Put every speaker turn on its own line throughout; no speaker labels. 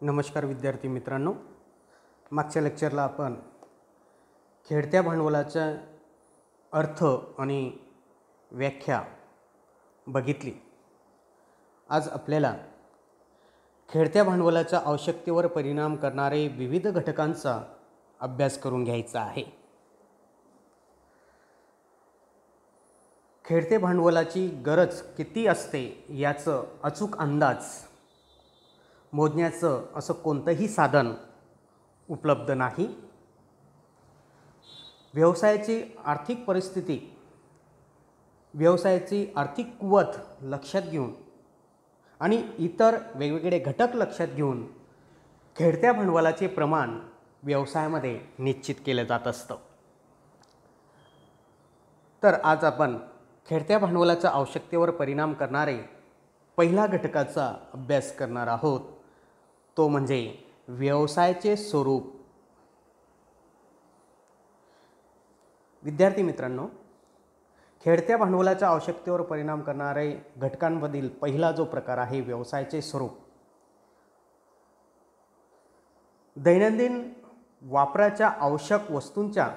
नमस्कार विद्यार्थी मित्रांनो, मागच्या लेक्चरला आपण खेळत्या भांडवलाचा अर्थ आणि व्याख्या बघितली। आज आपल्याला खेळत्या भांडवलाच्या आवश्यकतेवर परिणाम करणारे विविध घटकांचा अभ्यास करून घ्यायचा आहे। खेळते भांडवलाची गरज किती असते याचं अचूक अंदाज मोजण्याचं असं कोणतंही साधन उपलब्ध नाही। व्यवसायाची आर्थिक परिस्थिती, व्यवसायाची आर्थिक कुवत लक्षात घेऊन आणि इतर वेगवेगळे घटक लक्षात घेऊन खेळत्या भांडवलाचे प्रमाण व्यवसायामध्ये निश्चित केले जात असतं। तर आज आपण खेळत्या भांडवलाच्या आवश्यकतेवर परिणाम करणारे पहिल्या घटकाचा अभ्यास करणार आहोत, तो म्हणजे व्यवसायाचे स्वरूप। विद्यार्थी मित्रांनो, खेळत्या भांडवलाच्या आवश्यकतेवर परिणाम करणारे घटकांमधील पहिला जो प्रकार आहे व्यवसायाचे स्वरूप। दैनंदिन वापराच्या आवश्यक वस्तूंच्या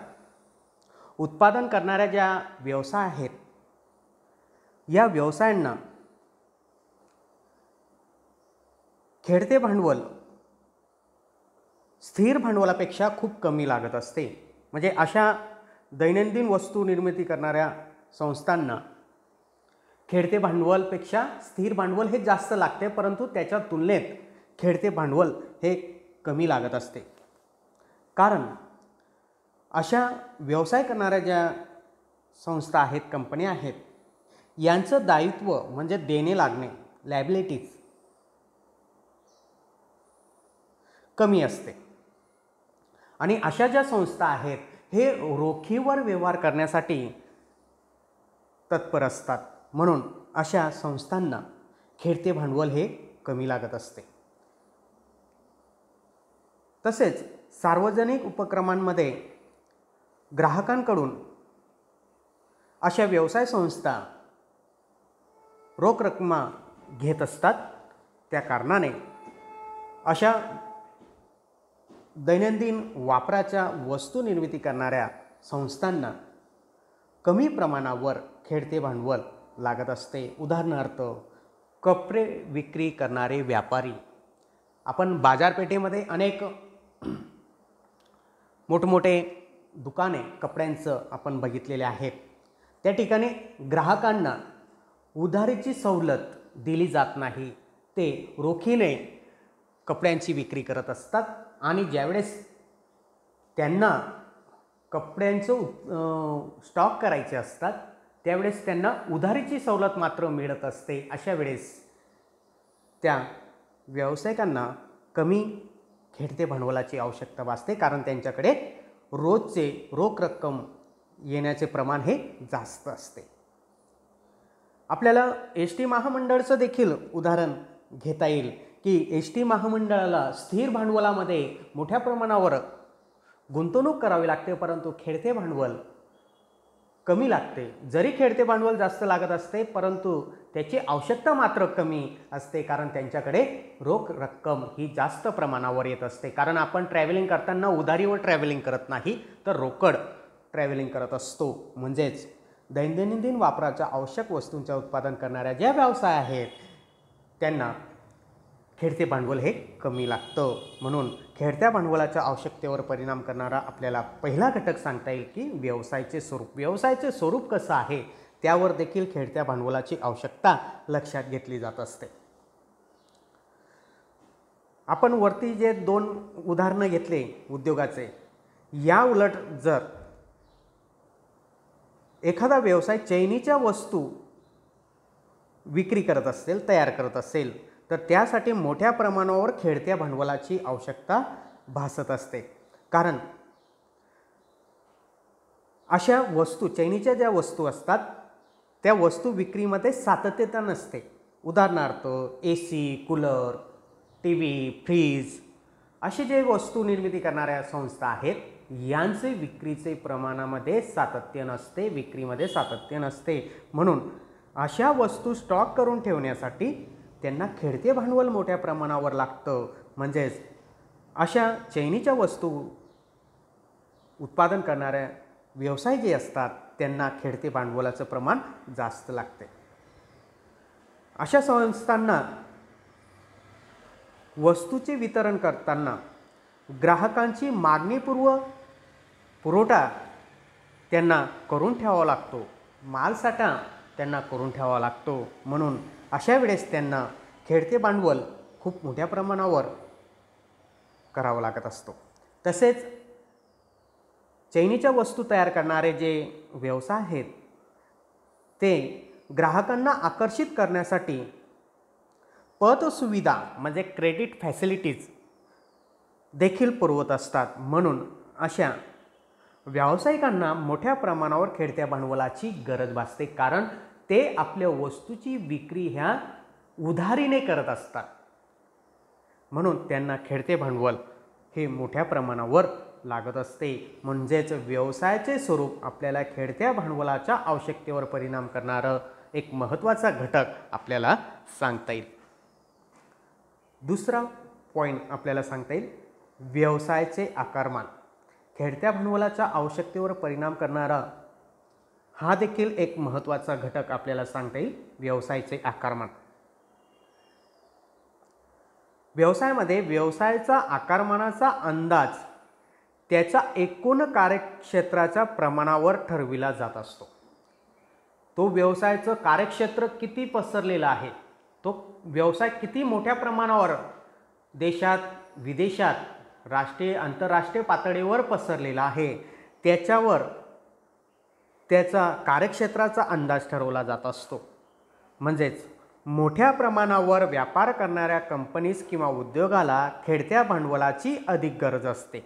उत्पादन करणाऱ्या ज्या व्यवसाय आहेत, या व्यवसायांना खेळते भांडवल स्थिर भांडवलापेक्षा खूप कमी लागत असते। म्हणजे अशा दैनंदिन वस्तू निर्मिती करणाऱ्या संस्थांना खेळते भांडवलपेक्षा स्थिर भांडवल हे जास्त लागते, परंतु त्याच्या तुलनेत खेळते भांडवल हे कमी लागत असते। कारण अशा व्यवसाय करणाऱ्या ज्या संस्था आहेत, कंपन्या आहेत, यांचं दायित्व म्हणजे देणे लागणे, लायबिलिटीज कमी असते आणि अशा ज्या संस्था आहेत हे रोखीवर व्यवहार करण्यासाठी तत्पर असतात, म्हणून अशा संस्थांना खेळते भांडवल हे कमी लागत असते। तसेच सार्वजनिक उपक्रमांमध्ये ग्राहकांकडून अशा व्यवसाय संस्था रोख रक्कम घेत असतात। त्या कारणाने अशा दैनंदिन वापराच्या वस्तू निर्मिती करणाऱ्या संस्थांना कमी प्रमाणावर खेळते भांडवल लागत असते। उदाहरणार्थ, कपडे विक्री करणारे व्यापारी। आपण बाजारपेठेमध्ये अनेक मोठमोठे दुकाने कपड्यांचं आपण बघितलेले आहेत। त्या ठिकाणी ग्राहकांना उधारीची सवलत दिली जात नाही, ते रोखीने कपड्यांची विक्री करत असतात आणि ज्यावेळेस त्यांना कपड्यांचं स्टॉक करायचे असतात त्यावेळेस त्यांना उधारीची सवलत मात्र मिळत असते। अशा वेळेस त्या व्यावसायिकांना कमी खेळते भांडवलाची आवश्यकता भासते, कारण त्यांच्याकडे रोजचे रोख रक्कम येण्याचे प्रमाण हे जास्त असते। आपल्याला एस टी महामंडळाचं देखील उदाहरण घेता येईल की एस टी महामंडळाला स्थिर भांडवलामध्ये मोठ्या प्रमाणावर गुंतवणूक करावी लागते, परंतु खेळते भांडवल कमी लागते। जरी खेळते भांडवल जास्त लागत असते, परंतु त्याची आवश्यकता मात्र कमी असते, कारण त्यांच्याकडे रोख रक्कम ही जास्त प्रमाणावर येत असते। कारण आपण ट्रॅव्हलिंग करताना उधारीवर ट्रॅव्हलिंग करत नाही, तर रोकड ट्रॅव्हलिंग करत असतो। म्हणजेच दैनंदिन वापराच्या आवश्यक वस्तूंचे उत्पादन करणाऱ्या ज्या व्यवसाय आहेत त्यांना खेळते भांडवल हे कमी लागतं। म्हणून खेळत्या भांडवलाच्या आवश्यकतेवर परिणाम करणारा आपल्याला पहिला घटक सांगता येईल की व्यवसायाचे स्वरूप। व्यवसायाचे स्वरूप कसं आहे त्यावर देखील खेळत्या भांडवलाची आवश्यकता लक्षात घेतली जात असते। आपण वरती जे दोन उदाहरणं घेतले उद्योगाचे, या उलट जर एखादा व्यवसाय चैनीच्या वस्तू विक्री करत असेल, तयार करत असेल, तर त्यासाठी मोठ्या प्रमाणावर खेळत्या भांडवलाची आवश्यकता भासत असते। कारण अशा वस्तू, चैनीच्या ज्या वस्तू असतात त्या वस्तू विक्रीमध्ये सातत्यता नसते। उदाहरणार्थ AC, कूलर, TV, फ्रीज अशी जे वस्तू निर्मिती करणाऱ्या संस्था आहेत यांचे विक्रीचे प्रमाणामध्ये सातत्य नसते, विक्रीमध्ये सातत्य नसते। म्हणून अशा वस्तू स्टॉक करून ठेवण्यासाठी त्यांना खेळते भांडवल मोठ्या प्रमाणावर लागतं. म्हणजेच अशा चैनीच्या वस्तू उत्पादन करणाऱ्या व्यवसाय जे असतात त्यांना खेळते भांडवलाचं प्रमाण जास्त लागते. अशा संस्थांना वस्तूचे वितरण करताना ग्राहकांची मागणीपूर्व पुरवठा त्यांना करून ठेवावा लागतो, मालसाठा त्यांना करून ठेवावा लागतो. म्हणून अशा वेळेस त्यांना खेळते भांडवल खूप मोठ्या प्रमाणावर करावं लागत असतो. तसेच चैनीच्या वस्तू तयार करणारे जे व्यवसाय आहेत ते ग्राहकांना आकर्षित करण्यासाठी पतसुविधा म्हणजे क्रेडिट फॅसिलिटीज देखील पुरवत असतात. म्हणून अशा व्यावसायिकांना मोठ्या प्रमाणावर खेळत्या भांडवलाची गरज भासते, कारण ते आपल्या वस्तूची विक्री ह्या उधारीने करत असतात. म्हणून त्यांना खेळते भांडवल हे मोठ्या प्रमाणावर लागत असते. म्हणजेच व्यवसायाचे स्वरूप आपल्याला खेळत्या भांडवलाच्या आवश्यकतेवर परिणाम करणारं एक महत्त्वाचा घटक आपल्याला सांगता येईल. दुसरा पॉईंट आपल्याला सांगता येईल व्यवसायाचे आकारमान. खेळत्या भांडवलाच्या आवश्यकतेवर परिणाम करणारा हा देखील एक महत्त्वाचा घटक आपल्याला सांगता येईल, व्यवसायाचे आकारमान. व्यवसायामध्ये व्यवसायाचा आकारमानाचा अंदाज त्याच्या एकूण कार्यक्षेत्राच्या प्रमाणावर ठरविला जात असतो. तो व्यवसायाचं कार्यक्षेत्र किती पसरलेलं आहे, तो व्यवसाय किती मोठ्या प्रमाणावर देशात विदेशात राष्ट्रीय आंतरराष्ट्रीय पातळीवर पसरलेला आहे त्याच्यावर त्याचा कार्यक्षेत्राचा अंदाज ठरवला जात असतो. म्हणजेच मोठ्या प्रमाणावर व्यापार करणाऱ्या कंपनीज किंवा उद्योगाला खेळत्या भांडवलाची अधिक गरज असते.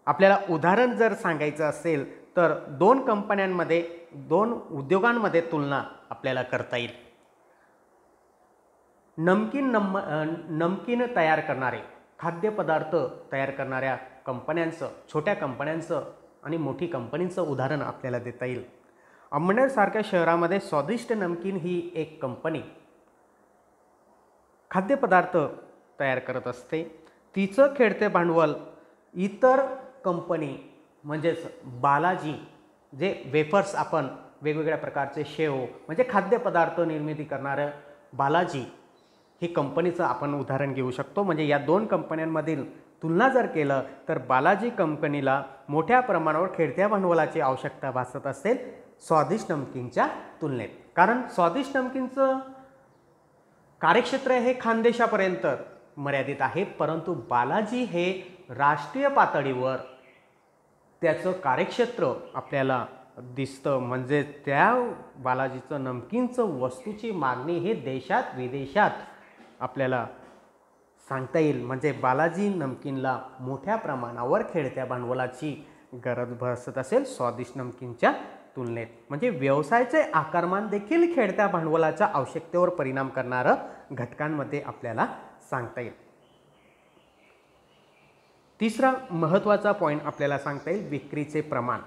आपल्याला उदाहरण जर सांगायचं असेल तर दोन उद्योगांमध्ये तुलना आपल्याला करता येईल. नमकीन तयार करणारे खाद्यपदार्थ तयार करणाऱ्या कंपन्यांचं, छोट्या कंपन्यांचं आणि मोठी कंपनींचं उदाहरण आपल्याला देता येईल. अमळनेरसारख्या शहरामध्ये स्वादिष्ट नमकीन ही एक कंपनी खाद्यपदार्थ तयार करत असते. तिचं खेळते भांडवल इतर कंपनी म्हणजेच बालाजी, जे वेफर्स आपण वेगवेगळ्या प्रकारचे शेव म्हणजे खाद्यपदार्थ निर्मिती करणारं बालाजी ही कंपनीचं आपण उदाहरण घेऊ शकतो. म्हणजे या दोन कंपन्यांमधील तुलना जर केलं तर बालाजी कंपनीला मोठ्या प्रमाणावर खेळत्या भांडवलाची आवश्यकता भासत असेल स्वादिष्ट नमकीनच्या तुलनेत. कारण स्वादिष्ट नमकीनचं कार्यक्षेत्र हे खानदेशापर्यंत मर्यादित आहे, परंतु बालाजी हे राष्ट्रीय पातळीवर त्याचं कार्यक्षेत्र आपल्याला दिसतं. म्हणजे त्या बालाजीचं नमकीनचं वस्तूची मागणी हे देशात विदेशात आपल्याला सांगता येईल. म्हणजे बालाजी नमकीनला मोठ्या प्रमाणावर खेळत्या भांडवलाची गरज भासत असेल स्वादिष्ट नमकीनच्या तुलनेत. म्हणजे व्यवसायाचे आकारमान देखील खेळत्या भांडवलाच्या आवश्यकतेवर परिणाम करणारं घटकांमध्ये आपल्याला सांगता येईल. तिसरा महत्त्वाचा पॉईंट आपल्याला सांगता येईल विक्रीचे प्रमाण.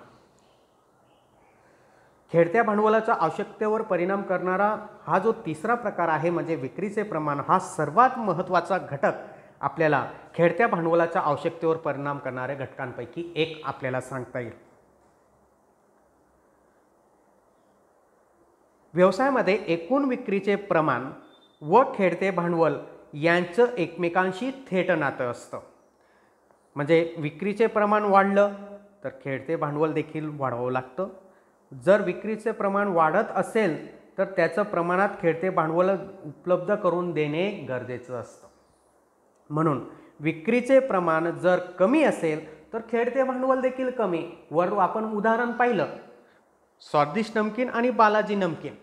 खेळत्या भांडवलाच्या आवश्यकतेवर परिणाम करणारा हा जो तिसरा प्रकार आहे म्हणजे विक्रीचे प्रमाण, हा सर्वात महत्त्वाचा घटक आपल्याला खेळत्या भांडवलाच्या आवश्यकतेवर परिणाम करणाऱ्या घटकांपैकी एक आपल्याला सांगता येईल. व्यवसायामध्ये एकूण विक्रीचे प्रमाण व खेळते भांडवल यांचं एकमेकांशी थेट नातं असतं. म्हणजे विक्रीचे प्रमाण वाढलं तर खेळते भांडवल देखील वाढवावं लागतं. जर विक्रीचे प्रमाण वाढत असेल तर त्याचं प्रमाणात खेळते भांडवल उपलब्ध करून देणे गरजेचं असतं. म्हणून विक्रीचे प्रमाण जर कमी असेल तर खेळते भांडवल देखील कमी. वर आपण उदाहरण पाहिलं स्वादिष्ट नमकीन आणि बालाजी नमकीन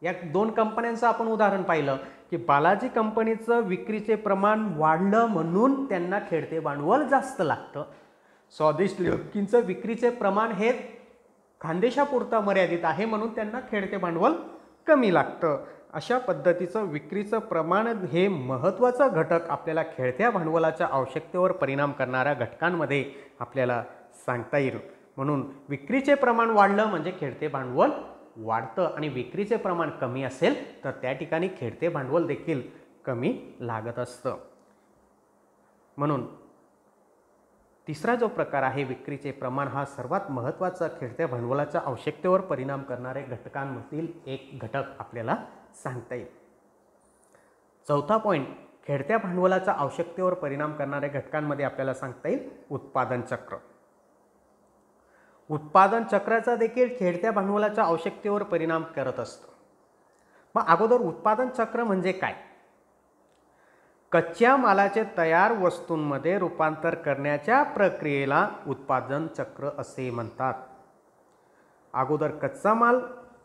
या दोन कंपन्यांचं आपण उदाहरण पाहिलं की बालाजी कंपनीचं विक्रीचे प्रमाण वाढलं म्हणून त्यांना खेळते भांडवल जास्त लागतं. स्वादिष्ट नमकीनचं विक्रीचे प्रमाण हे खानदेशापुरता मर्यादित आहे म्हणून त्यांना खेळते भांडवल कमी लागतं. अशा पद्धतीचं विक्रीचं प्रमाण हे महत्त्वाचा घटक आपल्याला खेळत्या भांडवलाच्या आवश्यकतेवर परिणाम करणाऱ्या घटकांमध्ये आपल्याला सांगता येईल. म्हणून विक्रीचे प्रमाण वाढलं म्हणजे खेळते भांडवल वाढतं आणि विक्रीचे प्रमाण कमी असेल तर त्या ठिकाणी खेळते भांडवल देखील कमी लागत असतं. म्हणून तिसरा जो प्रकार आहे विक्रीचे प्रमाण, हा सर्वात महत्त्वाचा खेळत्या भांडवलाच्या आवश्यकतेवर परिणाम करणारे घटकांमधील एक घटक आपल्याला सांगता येईल. चौथा पॉईंट, खेळत्या भांडवलाच्या आवश्यकतेवर परिणाम करणाऱ्या घटकांमध्ये आपल्याला सांगता येईल उत्पादन चक्र. उत्पादन चक्राचा देखील खेळत्या भांडवलाच्या आवश्यकतेवर परिणाम करत असतं. मग अगोदर उत्पादन चक्र म्हणजे काय? कच्च्या मालाचे तयार वस्तूंमध्ये रूपांतर करण्याच्या प्रक्रियेला उत्पादन चक्र असे म्हणतात. अगोदर कच्चा माल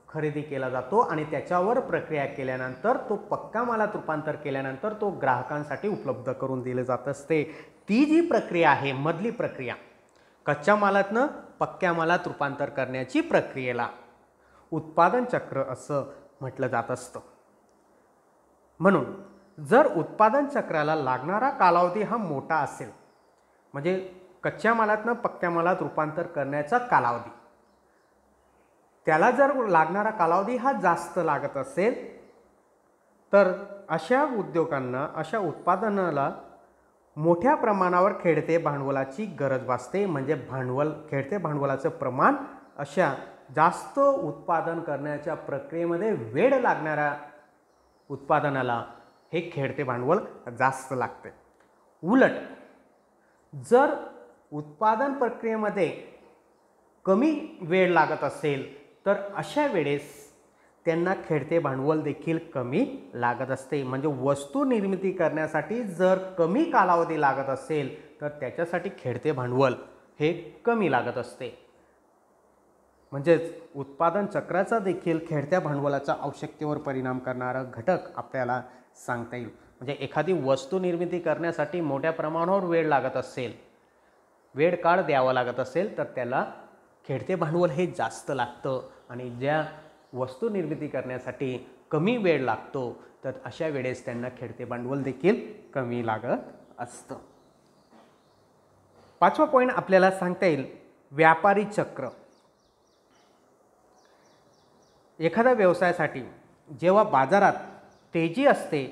खरेदी केला जातो आणि त्याच्यावर प्रक्रिया केल्यानंतर तो पक्का मालात रूपांतर केल्यानंतर तो ग्राहकांसाठी उपलब्ध करून दिले जात असते. ती जी प्रक्रिया आहे, मधली प्रक्रिया, कच्च्या मालातनं पक्क्या मालात रूपांतर करण्याची प्रक्रियेला उत्पादन चक्र असं म्हटलं जात असतं. म्हणून जर उत्पादन चक्राला लागणारा कालावधी हा मोठा असेल, म्हणजे कच्च्या मालातनं पक्क्या मालात रूपांतर करण्याचा कालावधी, त्याला जर लागणारा कालावधी हा जास्त लागत असेल तर अशा उद्योगांना, अशा उत्पादनाला मोठ्या प्रमाणावर खेळते भांडवलाची गरज भासते. म्हणजे खेळते भांडवलाचं प्रमाण अशा जास्त उत्पादन करण्याच्या प्रक्रियेमध्ये वेळ लागणाऱ्या उत्पादनाला हे खेळते भांडवल जास्त लागते. उलट जर उत्पादन प्रक्रियेमध्ये कमी वेळ लागत असेल तर अशा वेळेस त्यांना खेळते भांडवल देखील कमी लागत असते. म्हणजे वस्तू निर्मिती करण्यासाठी जर कमी कालावधी लागत असेल तर त्याच्यासाठी खेळते भांडवल हे कमी लागत असते. म्हणजेच उत्पादन चक्राचा देखील खेळत्या भांडवलाच्या आवश्यकतेवर परिणाम करणारा घटक आपल्याला सांगता येईल. म्हणजे एखादी वस्तू निर्मिती करण्यासाठी मोठ्या प्रमाणावर वेळ लागत असेल, वेळ काळ द्यावा लागत असेल तर त्याला खेळते भांडवल हे जास्त लागतं. आणि ज्या वस्तू निर्मिती करण्यासाठी कमी वेळ लागतो तर अशा वेळेस त्यांना खेळते भांडवल देखील कमी लागत असतं. पाचवा पॉईंट आपल्याला सांगता येईल व्यापारी चक्र. एखाद्या व्यवसायासाठी जेव्हा बाजारात तेजी असते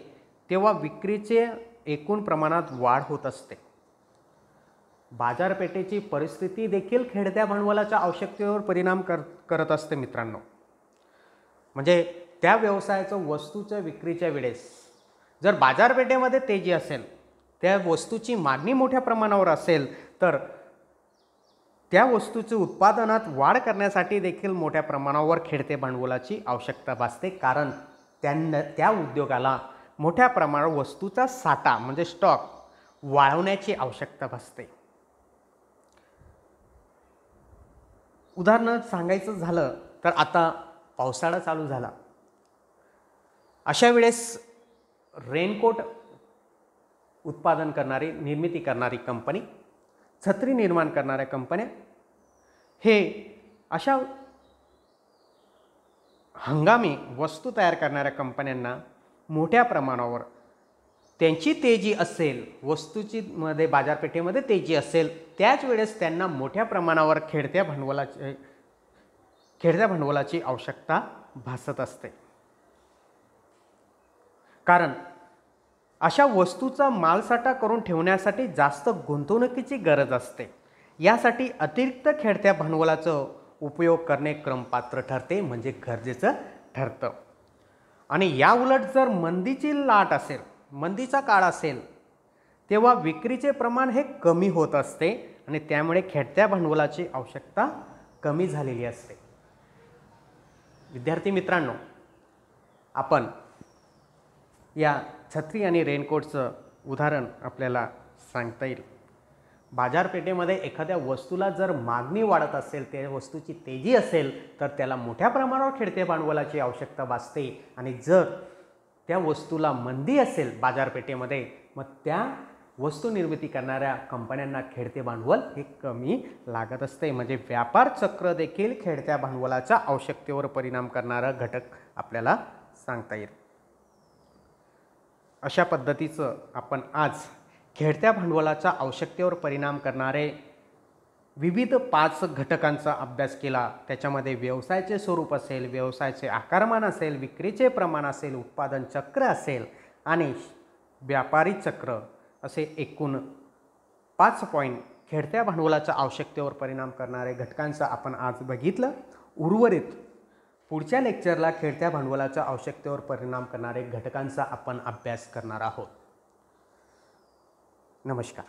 तेव्हा विक्रीचे एकूण प्रमाणात वाढ होत असते. बाजारपेठेची परिस्थिती देखील खेळत्या भांडवलाच्या आवश्यकतेवर परिणाम करत असते मित्रांनो. म्हणजे त्या व्यवसायाचं वस्तूच्या विक्रीच्या वेळेस जर बाजारपेठेमध्ये तेजी असेल, त्या वस्तूची मागणी मोठ्या प्रमाणावर असेल तर त्या वस्तूचे उत्पादनात वाढ करण्यासाठी देखील मोठ्या प्रमाणावर खेळते भांडवलाची आवश्यकता भासते. कारण त्या उद्योगाला मोठ्या प्रमाणावर वस्तूचा साठा म्हणजे स्टॉक वाढवण्याची आवश्यकता भासते. उदाहरण सांगायचं झालं तर आता पावसाळा चालू झाला, अशा वेळेस रेनकोट उत्पादन करणारी, निर्मिती करणारी कंपनी, छत्री निर्माण करणाऱ्या कंपन्या हे अशा हंगामी वस्तू तयार करणाऱ्या कंपन्यांना मोठ्या प्रमाणावर त्यांची तेजी असेल, वस्तूची मध्ये बाजारपेठेमध्ये तेजी असेल, त्याच वेळेस त्यांना मोठ्या प्रमाणावर खेळत्या भांडवलाची आवश्यकता भासत असते. कारण अशा वस्तूचा मालसाठा करून ठेवण्यासाठी जास्त गुंतवणुकीची गरज असते. यासाठी अतिरिक्त खेळत्या भांडवलाचा उपयोग करणे क्रमपात्र ठरते, म्हणजे गरजेचं ठरतं. आणि या उलट जर मंदीची लाट असेल, मंदीचा काळ असेल, तेव्हा विक्रीचे प्रमाण हे कमी होत असते आणि त्यामुळे खेळत्या भांडवलाची आवश्यकता कमी झालेली असते. विद्यार्थी मित्रांनो, आपण या छत्री आणि रेनकोटचं उदाहरण आपल्याला सांगता येईल. बाजारपेठेमध्ये एखाद्या वस्तूला जर मागणी वाढत असेल, त्या वस्तूची तेजी असेल तर त्याला मोठ्या प्रमाणावर खेळते भांडवलाची आवश्यकता भासते. आणि जर त्या वस्तूला मंदी असेल बाजारपेठेमध्ये, मग त्या वस्तू निर्मिती करणाऱ्या कंपन्यांना खेळते भांडवल हे कमी लागत असते. म्हणजे व्यापार चक्र देखील खेळत्या भांडवलाच्या आवश्यकतेवर परिणाम करणारा घटक आपल्याला सांगता येईल. अशा पद्धतीचं आपण आज खेळत्या भांडवलाच्या आवश्यकतेवर परिणाम करणारे विविध 5 घटकांचा अभ्यास केला. त्याच्यामध्ये व्यवसायाचे स्वरूप असेल, व्यवसायाचे आकारमान असेल, विक्रीचे प्रमाण असेल, उत्पादन चक्र असेल आणि व्यापारी चक्र असे एकूण 5 पॉईंट खेळत्या भांडवलाच्या आवश्यकतेवर परिणाम करणारे घटकांचं आपण आज बघितलं. उर्वरित पुढच्या लेक्चरला खेळत्या भांडवलाच्या आवश्यकतेवर परिणाम करणारे घटकांचा आपण अभ्यास करणार आहोत. नमस्कार.